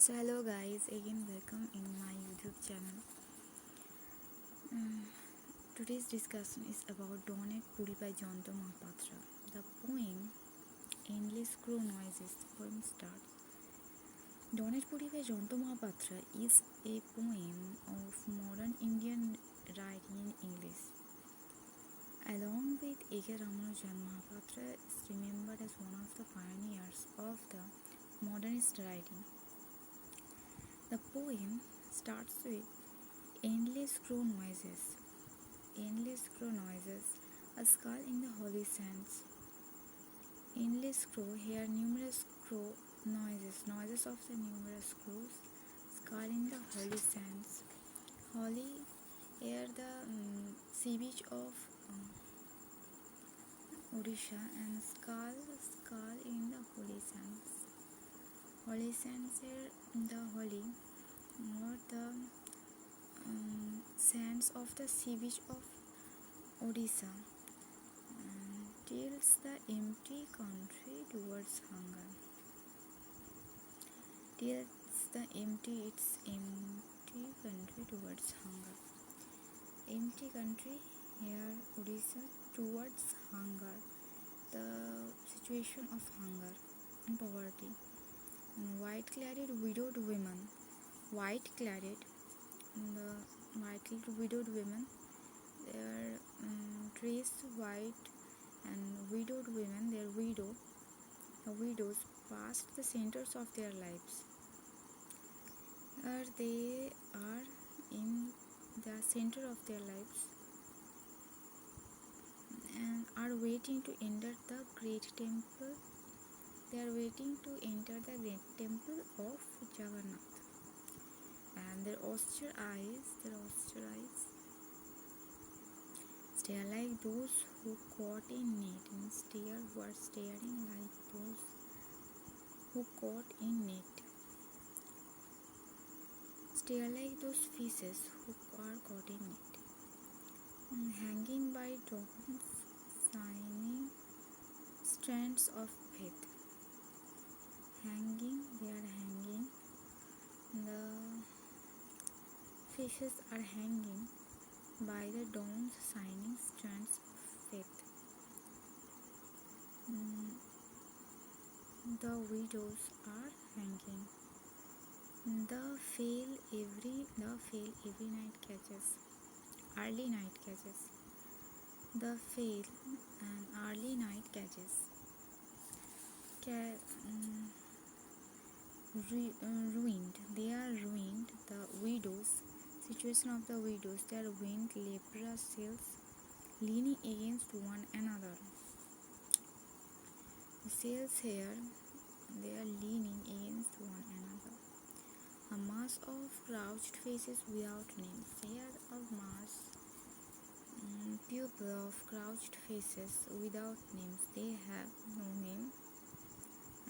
So hello guys, again welcome in my YouTube channel. Today's discussion is about Donate Puri by Jayanta Mahapatra. The poem Endless Crow Noises. The poem starts. Donate Puri by Jayanta Mahapatra is a poem of modern Indian writing in English. Along with A.K. Ramanujan, Mahapatra is remembered as one of the pioneers of the modernist writing. The poem starts with endless crow noises. Endless crow noises, a skull in the holy sands. Endless crow, hear numerous crow noises of the numerous crows, skull in the holy sands. Holy, hear the sea beach of Odisha, and skull in the holy sands. Holy sands here, the holy, or the sands of the sea beach of Odisha, tilts the empty country towards hunger. Tilts the empty country towards hunger. Empty country here, Odisha, towards hunger. The situation of hunger and poverty. White-clad widowed women. White-clad widowed women. They are dressed white, and widowed women, they are widows past the centers of their lives. They are in the center of their lives and are waiting to enter the great temple. They are waiting to enter the great temple of Jagannath. And their austere eyes stare like those who caught a net, and were staring like those who caught a net. Stare like those fishes who are caught in net. Hanging by dawn's shining strands of faith. They are hanging. The fishes are hanging by the dawn's shining strands of faith. The widows are hanging. The fail every night catches. Early night catches. The fail and early night catches. Ruined. They are ruined. The widows. Situation of the widows. They are ruined leprous cells leaning against one another. The cells here, they are leaning against one another. A mass of crouched faces without names. Here a mass, people of crouched faces without names. They have no name,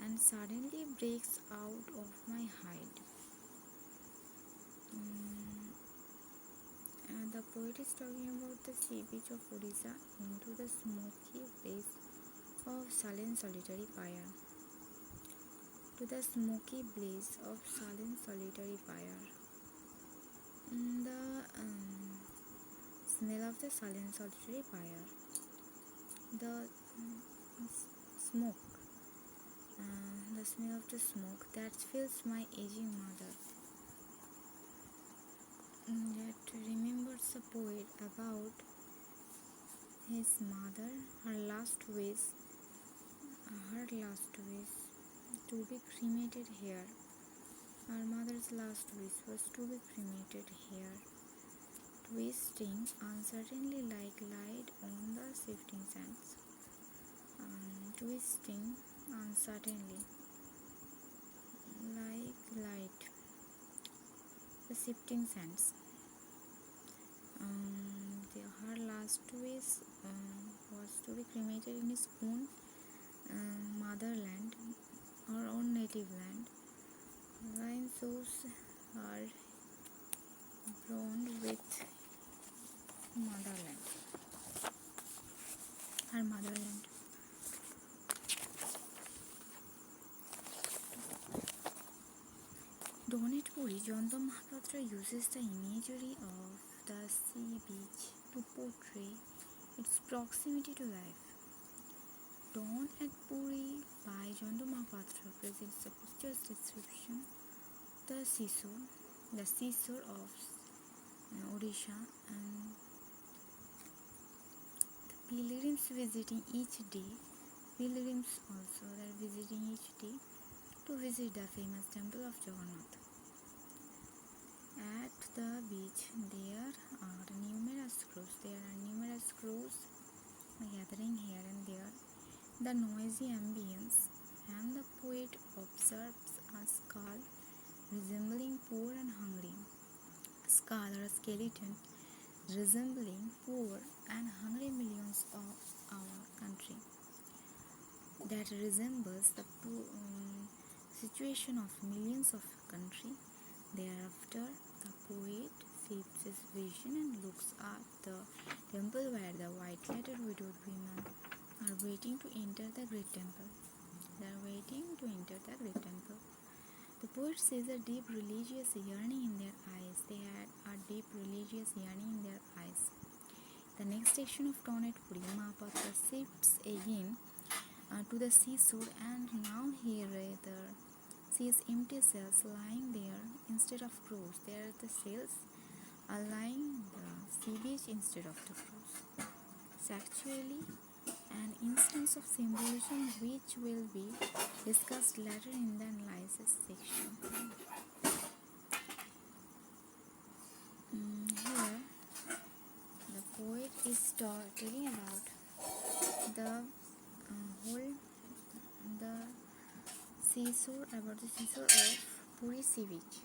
and suddenly breaks out of my hide. The poet is talking about the sea beach of Odisha into the smoky blaze of sullen solitary fire. To the smoky blaze of sullen solitary fire. The smell of the sullen solitary fire. The smoke. The smell of the smoke that fills my aging mother. That remembers the poet about his mother, her last wish to be cremated here. Her mother's last wish was to be cremated here, twisting uncertainly like light on the shifting sands. Twisting uncertainly like light, the shifting sands. Her last wish was to be cremated in his own motherland, her own native land. Rhine shows are blonde with her motherland. Donate Puri Jayanta Mahapatra uses the imagery of the sea beach to portray its proximity to life. Dawn at Puri by Jayanta Mahapatra presents a picture's description of the seashore of Odisha, and the pilgrims also that are visiting each day to visit the famous temple of Jagannath. At the beach, there are numerous crews gathering here and there. The noisy ambience, and the poet observes a skull resembling poor and hungry. A skull or a skeleton resembling poor and hungry millions of our country. That resembles the situation of millions of country. Thereafter, the poet shifts his vision and looks at the temple where the white-clad widowed women are waiting to enter the great temple. The poet sees a deep religious yearning in their eyes. They had a deep religious yearning in their eyes. The next station of Donate Puri, Mahapatra shifts again to the seashore, and now here sees empty cells lying there instead of crows. There the cells are lying the sea beach instead of the crows. It's actually an instance of symbolism which will be discussed later in the analysis section. Here the poet is telling about the seashore of Puri Sea Beach.